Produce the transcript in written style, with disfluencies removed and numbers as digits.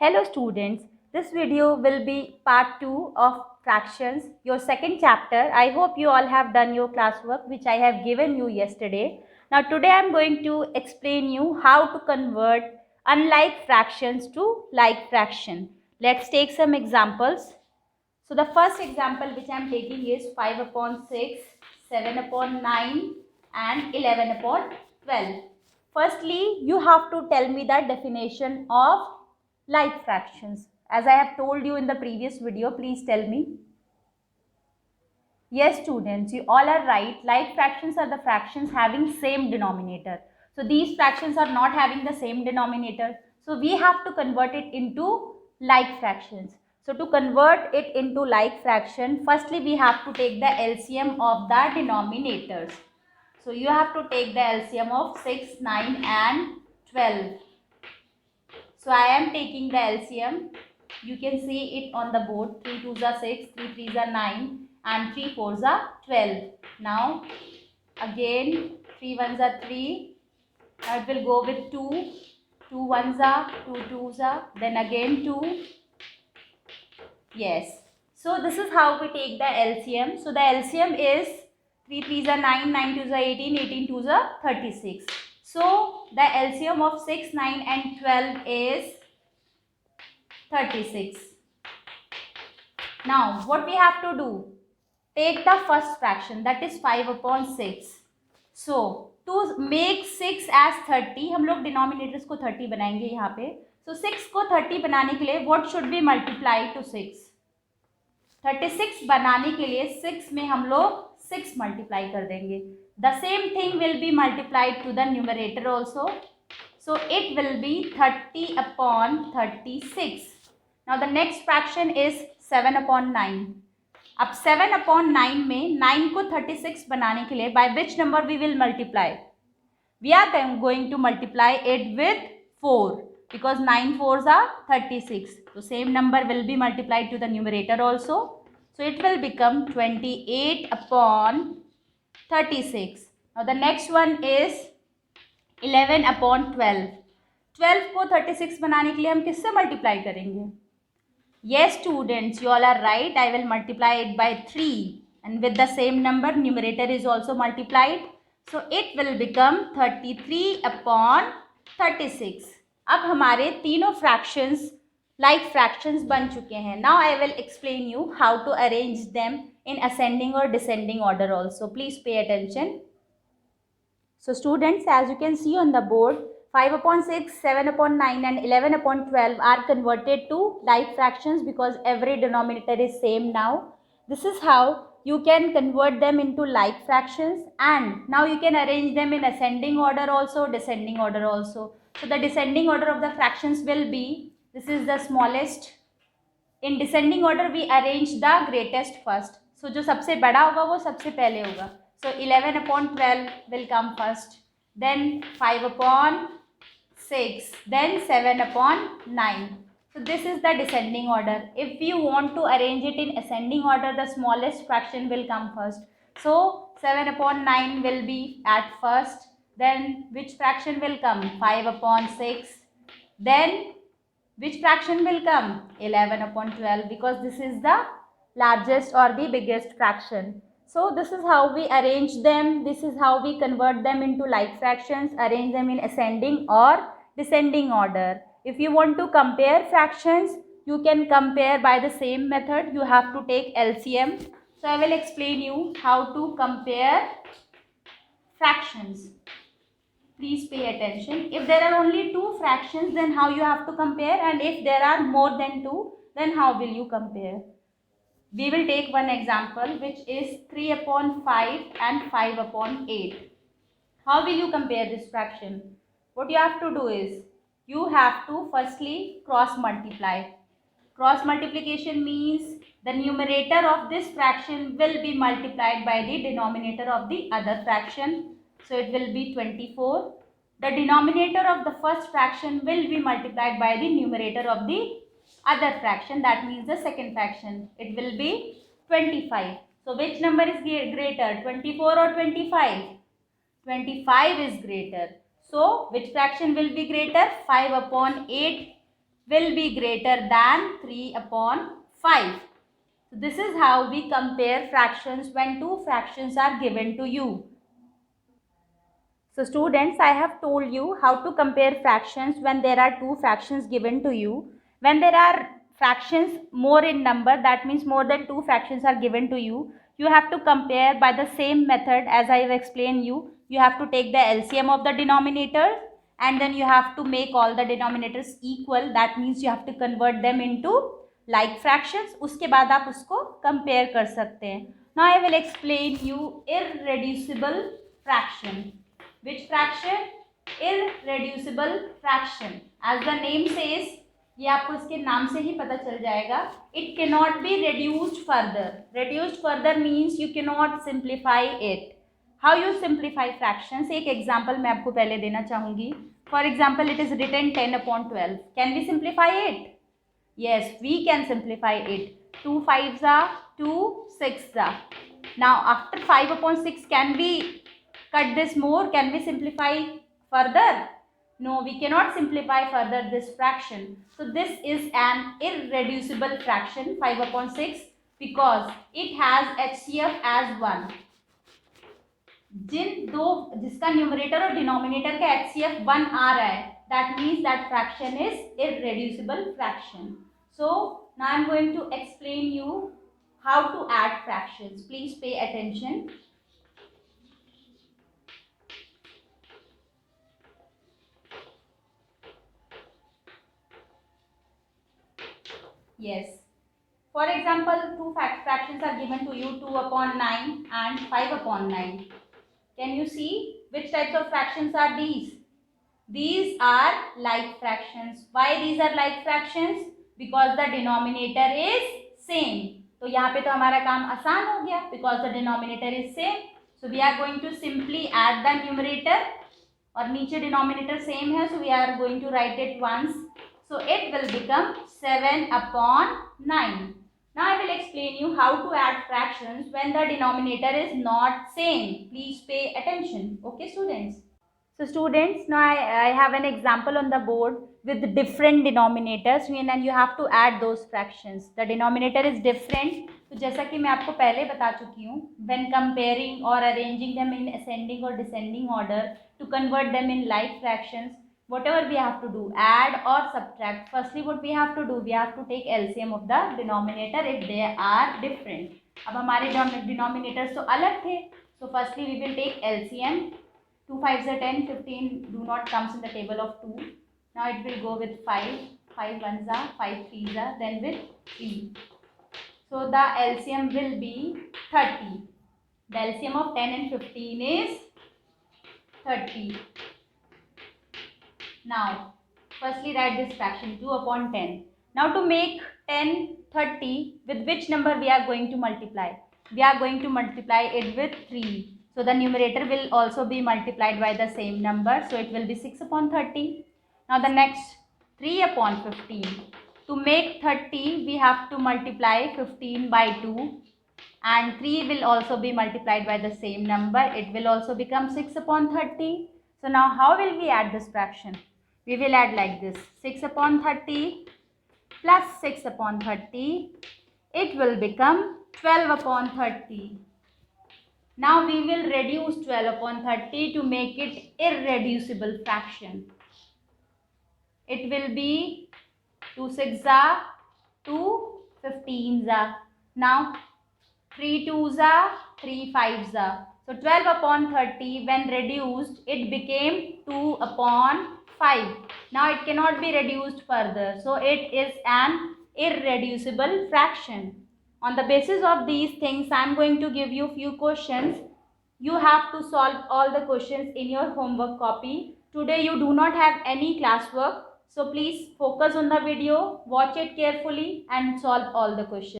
Hello students, this video will be part 2 of fractions, your second chapter. I hope you all have done your classwork which I have given you yesterday. Now today I am going to explain you how to convert unlike fractions to like fraction. Let's take some examples. So the first example which I am taking is 5 upon 6, 7 upon 9 and 11 upon 12. Firstly, you have to tell me the definition of like fractions. As I have told you in the previous video, please tell me. Yes students, you all are right. Like fractions are the fractions having same denominator. So these fractions are not having the same denominator. So we have to convert it into like fractions. So to convert it into like fraction, firstly we have to take the LCM of the denominators. So you have to take the LCM of 6, 9 and 12. So I am taking the LCM. You can see it on the board. 3 2s are 6, 3 3s are 9 and 3 4s are 12. Now again 3 1s are 3. Now it will go with 2. 2 1s are 2 2s are. Then again 2. Yes. So this is how we take the LCM. So the LCM is 3 3s are 9, 9 2s are 18, 18 2s are 36. So the LCM of 6, 9 and 12 is 36. Now what we have to do? Take the first fraction, that is 5 upon 6. So to make 6 as 30, हम लोग denominators को 30 बनाएंगे यहाँ पे. So 6 को 30 बनाने के लिए what should be multiplied to 6? 36 बनाने के लिए 6 में हम लोग 6 मल्टीप्लाई कर देंगे. The same thing will be multiplied to the numerator also. So it will be 30 upon 36. Now the next fraction is 7 upon 9. अब 7 upon 9 में 9 को 36 बनाने के लिए by which number we will multiply? We are going to multiply it with 4 because 9 4s are 36. So same number will be multiplied to the numerator also. So it will become 28 upon 36. Now the next one is 11 upon 12. 12 को 36 बनाने के लिए हम किससे multiply करेंगे? Yes students, you all are right. I will multiply it by 3 and with the same number numerator is also multiplied. So it will become 33 upon 36. अब हमारे तीनों fractions like fractions बन चुके हैं. Now I will explain you how to arrange them in ascending or descending order also. Please pay attention. So students, as you can see on the board, 5 upon 6, 7 upon 9 and 11 upon 12 are converted to like fractions because every denominator is same now. This is how you can convert them into like fractions, and now you can arrange them in ascending order also, descending order also. So the descending order of the fractions will be, this is the smallest. In descending order we arrange the greatest first. So जो सबसे बड़ा होगा वो सबसे पहले होगा. So 11 upon 12 will come first, then 5 upon 6, then 7 upon 9. So this is the descending order. If you want to arrange it in ascending order, the smallest fraction will come first. So 7 upon 9 will be at first, then which fraction will come? 5 upon 6, then which fraction will come? 11 upon 12 because this is the largest or the biggest fraction. So this is how we arrange them. This is how we convert them into like fractions, arrange them in ascending or descending order. If you want to compare fractions, you can compare by the same method. You have to take LCM. So I will explain you how to compare fractions. Please pay attention. If there are only two fractions, then how you have to compare, and if there are more than two, then how will you compare? We will take one example which is 3 upon 5 and 5 upon 8. How will you compare this fraction? What you have to do is, you have to firstly cross multiply. Cross multiplication means the numerator of this fraction will be multiplied by the denominator of the other fraction. So it will be 24. The denominator of the first fraction will be multiplied by the numerator of the other fraction, that means the second fraction. It will be 25. So which number is greater, 24 or 25? 25 is greater. So which fraction will be greater? 5 upon 8 will be greater than 3/5. So this is how we compare fractions when two fractions are given to you. So students, I have told you how to compare fractions when there are two fractions given to you. When there are fractions more in number, that means more than two fractions are given to you, you have to compare by the same method as I have explained you. You have to take the LCM of the denominator and then you have to make all the denominators equal. That means you have to convert them into like fractions. उसके बाद आप उसको compare कर सकते हैं. Now I will explain you irreducible fraction. Which fraction? Irreducible fraction. As the name says, ये आपको इसके नाम से ही पता चल जाएगा. It cannot be reduced further. Reduced further means you cannot simplify it. How you simplify fractions? एक example मैं आपको पहले देना चाहूँगी. For example, it is written 10/12. Can we simplify it? Yes, we can simplify it. 2 5s are 2 6s are. Now after 5/6, can we cut this more? Can we simplify further? No, we cannot simplify further this fraction. So this is an irreducible fraction 5/6 because it has HCF as 1. जिसका numerator और denominator का HCF 1 आ रहा है, that means that fraction is irreducible fraction. So now I am going to explain you how to add fractions. Please pay attention. Yes. For example, two fractions are given to you, 2/9 and 5/9. Can you see which types of fractions are these? These are like fractions. Why these are like fractions? Because the denominator is same. तो यहाँ पे तो हमारा काम आसान हो गया because the denominator is same. So we are going to simply add the numerator और नीचे denominator same है, so we are going to write it once. So it will become 7/9. Now I will explain you how to add fractions when the denominator is not same. Please pay attention. Okay, students? So students, now I have an example on the board with different denominators and you have to add those fractions. The denominator is different. तो जैसा कि मैं आपको पहले बता चुकी हूँ, when comparing or arranging them in ascending or descending order to convert them in like fractions, whatever we have to do, add or subtract. Firstly, what we have to do, we have to take LCM of the denominator if they are different. अब हमारे denominators तो अलग थे, so firstly we will take LCM. 2 5s are 10, 15 do not comes in the table of 2. Now it will go with 5, 5 1s are, 5 3s are, then with 3. So the LCM will be 30. The LCM of 10 and 15 is 30. Now, firstly write this fraction 2/10. Now to make 10 30, with which number we are going to multiply? We are going to multiply it with 3. So the numerator will also be multiplied by the same number. So it will be 6/30. Now the next 3/15. To make 30, we have to multiply 15 by 2. And 3 will also be multiplied by the same number. It will also become 6/30. So now how will we add this fraction? We will add like this. 6/30 plus 6/30. It will become 12/30. Now we will reduce 12/30 to make it irreducible fraction. It will be 2 6s are, 2 15s are. Now 3 2s are, 3 5s are. So 12/30 when reduced, it became 2/5. Now it cannot be reduced further. So it is an irreducible fraction. On the basis of these things, I am going to give you few questions. You have to solve all the questions in your homework copy. Today you do not have any classwork. So please focus on the video, watch it carefully and solve all the questions.